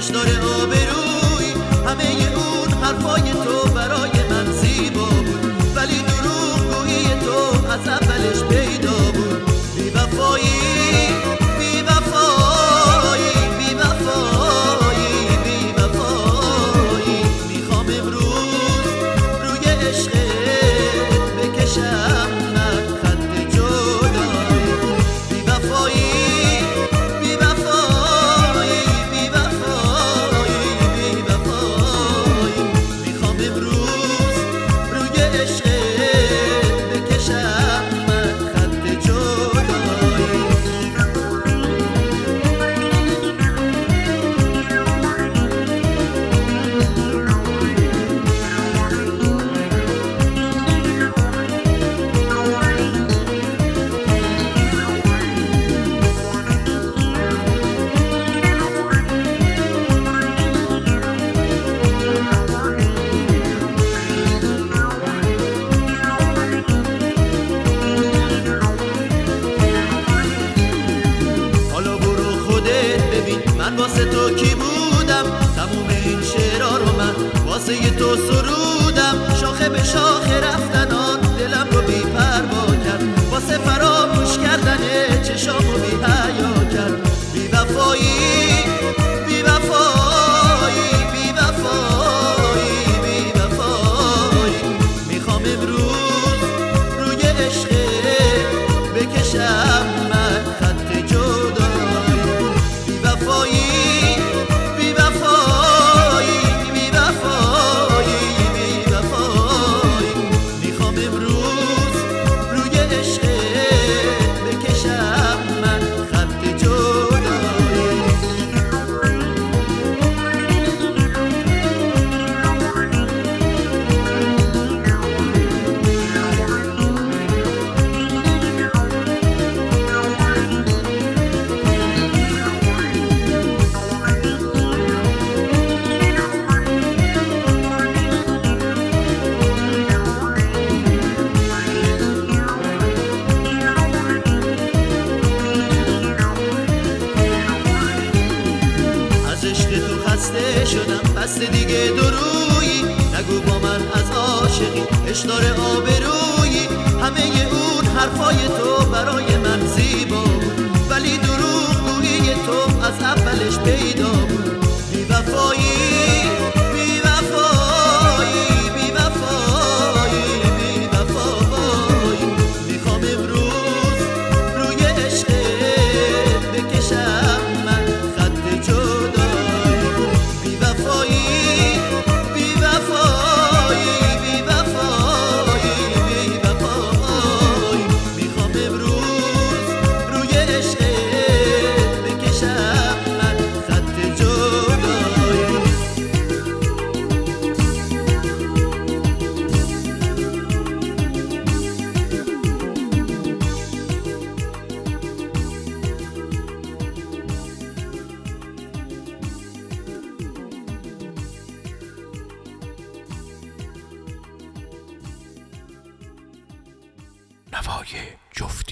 کشدار آبرویی. همه اون حرفای تو برای من زیبا بود، ولی دروغگویی تو از اولش پیدا بود. بی وفایی بی وفایی بی وفایی بی وفایی. میخوام امروز روی عشقت بکشم من خط جدایی. بی وفایی بی وفایی بی وفایی بی وفایی. میخوام امروز روی عشقت بکشم من خط جدایی. حالا برو خودت ببین من واسه تو کی بودم. تموم این شعرها رو من واسه تو سرودم. شاخه به شاخه رفتنات دلم رو بی پروا کرد، واسه فراموش کردن چشامو بی حیا کرد. بی وفایی بی وفایی بی وفایی بی وفایی. میخوام امروز روی عشقت بکشم من خط جدایی. بی وفایی بی وفایی بی وفایی بی وفایی. میخوام امروز روی عشقت بکشم من خط جدایی. از عشق تو خسته شدم، بس دیگه درویی. نگو با من از عاشقی کشدار آبرویی. همه اون حرفای تو برای من زیبا بود، ولی دروغگویی تو از اولش پیدا بود. بی وفایی بی وفایی بی وفایی بی وفایی. میخوام امروز روی عشقت بکشم من خط جدایی. بی وفایی بی وفایی بی وفایی بی وفایی. میخوام امروز روی عشقت بکشم من خط جدایی. نوای جفتی.